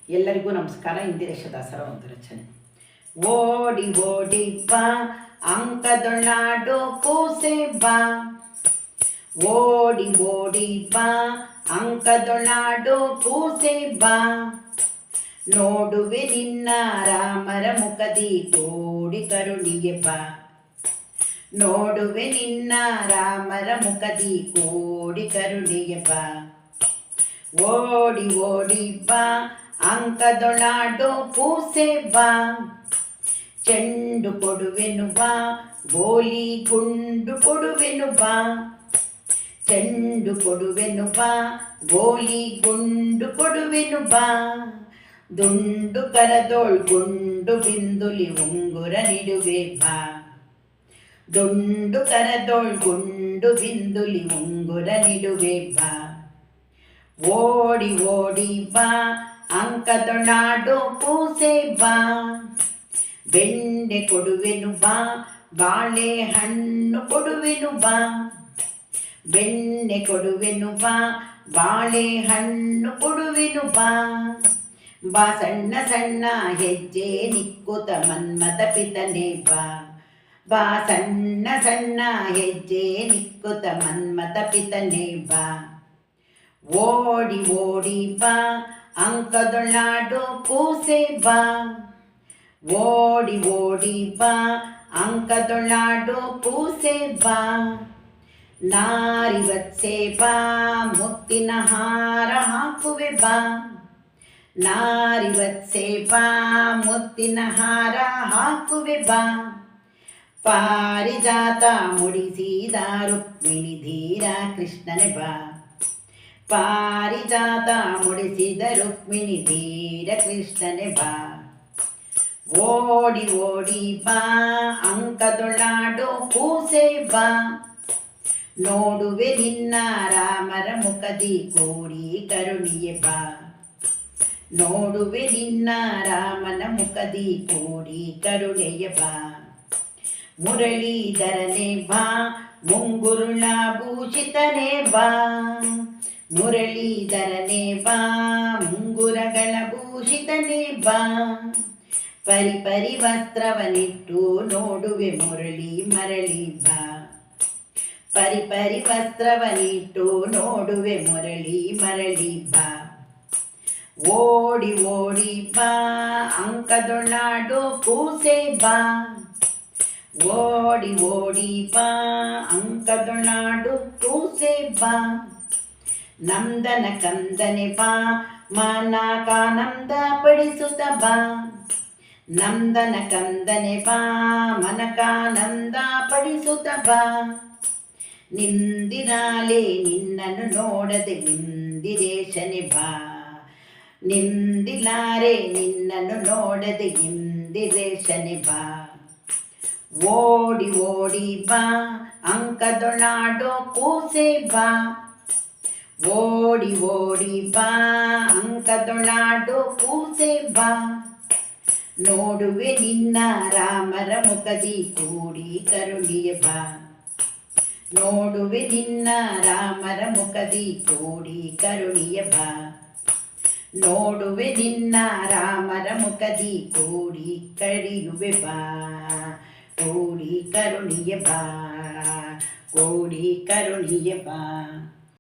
ಎಲ್ಲರಿಗೂ ನಮಸ್ಕಾರ. ಇಂದಿರೇಶ ದಾಸರ ಒಂದು ರಚನೆ. ಓಡಿ ಓಡಿ ಬಾ ಅಂಕದೊಳಾಡೋ ಕೂಸೆ ಬಾ, ಓಡಿ ಓಡಿ ಬಾ ಅಂಕದೊಳಾಡೋ ಕೂಸೆ ಬಾ, ನೋಡುವೆ ನಿನ್ನ ರಾಮರ ಮುಖದಿ ಕೋಡಿ ಕರುಣಿಗೆ ಬಾ, ನೋಡುವೆ ನಿನ್ನ ರಾಮರ ಮುಖದಿ ಕೋಡಿ ಕರುಣಿಗೆ ಬಾ, ಓಡಿ ಓಡಿ ಬಾ ಅಂಕದೊಳಾಡೋ ಕೂಸೆ ಬಾ, ಚೆಂಡು ಕೊಡುವೆನು ಬಾ ಗೋಲಿ ಗುಂಡು ಕೊಡುವೆನು ಬಾ, ಚೆಂಡು ಕೊಡುವೆನು ಬಾ ಗೋಲಿ ಗುಂಡು ಕೊಡುವೆನು ಬಾ, ದುಂಡು ಕರದೋಳ್ ಗುಂಡು ಬಿಂದುಲಿ ಉಂಗುರ ನಿಡುವೆ ಬಾ, ದುಂಡು ಕರದೋಳ್ ಗುಂಡು ಬಿಂದುಲಿ ಉಂಗುರ ನಿಡುವೆ ಬಾ, ಓಡಿ ಓಡಿ ಬಾ ಅಂಕದೊಳಾಡೋ ಕೂಸೆ ಬಾ, ಬೆಣ್ಣೆ ಕೊಡುವೆನು ಬಾ ಬಾಳೆಹಣ್ಣು ಕೊಡುವೆನು ಬಾ, ಬೆಣ್ಣೆ ಕೊಡುವೆನು ಬಾ ಬಾಳೆಹಣ್ಣು ಕೊಡುವೆನು ಬಾ, ಬಾ ಸಣ್ಣ ಸಣ್ಣ ಹೆಜ್ಜೆ ನಿಕ್ಕುತ ಮನ್ಮಥ ಪಿತನೆ ಬಾ, ಬಾ ಸಣ್ಣ ಸಣ್ಣ ಹೆಜ್ಜೆ ನಿಕ್ಕುತ ಮನ್ಮಥ ಪಿತನೆ ಬಾ, ಓಡಿ ಓಡಿ ಬಾ ಅಂಕದೊಳಾಡೋ ಕೂಸೆ ಬಾ, ಓಡಿ ಓಡಿ ಬಾ ಅಂಕದೊಳಾಡೋ ಕೂಸೆ ಬಾ, ನಾರಿ ವತ್ಸೆ ಬಾ ಮುತ್ತಿನ ಹಾರ ಹಾಕುವೆ ಬಾ, ನಾರಿ ವತ್ಸೆ ಬಾ ಮುತ್ತಿನ ಹಾರ ಹಾಕುವೆ ಬಾ, ಪಾರಿಜಾತ ಮುಡಿಸಿದ ರುಕ್ಮಿಣಿ ಧೀರ ಕೃಷ್ಣನೆ ಬಾ, ಪಾರಿಜಾತ ಮುಡಿಸಿದ ರುಕ್ಮಿಣಿ ಧೀರ ಕೃಷ್ಣನೆ ಬಾ, ಓಡಿ ಓಡಿ ಬಾ ಅಂಕದೊಳಾಡೋ ಕೂಸೆ ಬಾ, ನೋಡುವೆ ನಿನ್ನ ರಾಮರ ಮುಖದಿ ಕೋಡಿ ಕರುಣಿಗೆ ಬಾ, ನೋಡುವೆ ನಿನ್ನ ರಾಮನ ಮುಖದಿ ಕೋಡಿ ಕರುಣೆಯ ಬಾ, ಮುರಳೀಧರನೆ ಬಾ ಮುಂಗುರುಳ ಭೂಷಿತನೆ ಬಾ, ಮುರಳೀಧರನೆ ಬಾ ಮುಂಗುರಗಳ ಭೂಷಿತನೆ ಬಾ, ಪರಿ ಪರಿ ವಸ್ತ್ರವನಿಟ್ಟು ನೋಡುವೆ ಮುರಳಿ ಮರಳಿ ಬಾ, ಪರಿ ಪರಿ ವಸ್ತ್ರವನಿಟ್ಟು ನೋಡುವೆ ಮುರಳಿ ಮರಳಿ ಬಾ, ಓಡಿ ಓಡಿ ಬಾ ಅಂಕದೊಳಾಡೋ ಕೂಸೆ ಬಾ, ಓಡಿ ಓಡಿ ಬಾ ಅಂಕದೊಳಾಡೋ ಕೂಸೆ ಬಾ, ನಂದನ ಕಂದನೆ ಬಾ ಮನಕಾನಂದ ಪಡಿಸುತ್ತ ಬಾ, ನಂದನ ಕಂದನೆ ಬಾ ಮನಕಾನಂದ ಪಡಿಸುತ್ತ ಬಾ, ನಿಂದಿರಾಲೆ ನಿನ್ನನ್ನು ನೋಡದೆ ಇಂದಿರೇಶನೆ ಬಾ, ನಿಂದಿಲಾರೆ ನಿನ್ನನ್ನು ನೋಡದೆ ಇಂದಿರೇಶನೆ ಬಾ, ಓಡಿ ಓಡಿ ಬಾ ಅಂಕದೊಳಾಡೋ ಕೂಸೆ ಬಾ, ಓಡಿ ಓಡಿ ಬಾ ಅಂಕದೊಳಾಡೋ ಕೂಸೆ ಬಾ, ನೋಡುವೆ ನಿನ್ನ ರಾಮರ ಮುಖದಿ ಕೋಡಿ ಕರುಣಿಗೆ ಬಾ, ನೋಡುವೆ ನಿನ್ನ ರಾಮರ ಮುಖದಿ ಕೋಡಿ ಕರುಣಿಗೆ ಬಾ, ನೋಡುವೆ ನಿನ್ನ ರಾಮರ ಮುಖದಿ ಕೋಡಿ ಕರಿಯುವೆ ಬಾ, ಕೋಡಿ ಕರುಣಿಗೆ ಬಾ, ಕೋಡಿ ಕರುಣಿಗೆ ಬಾ.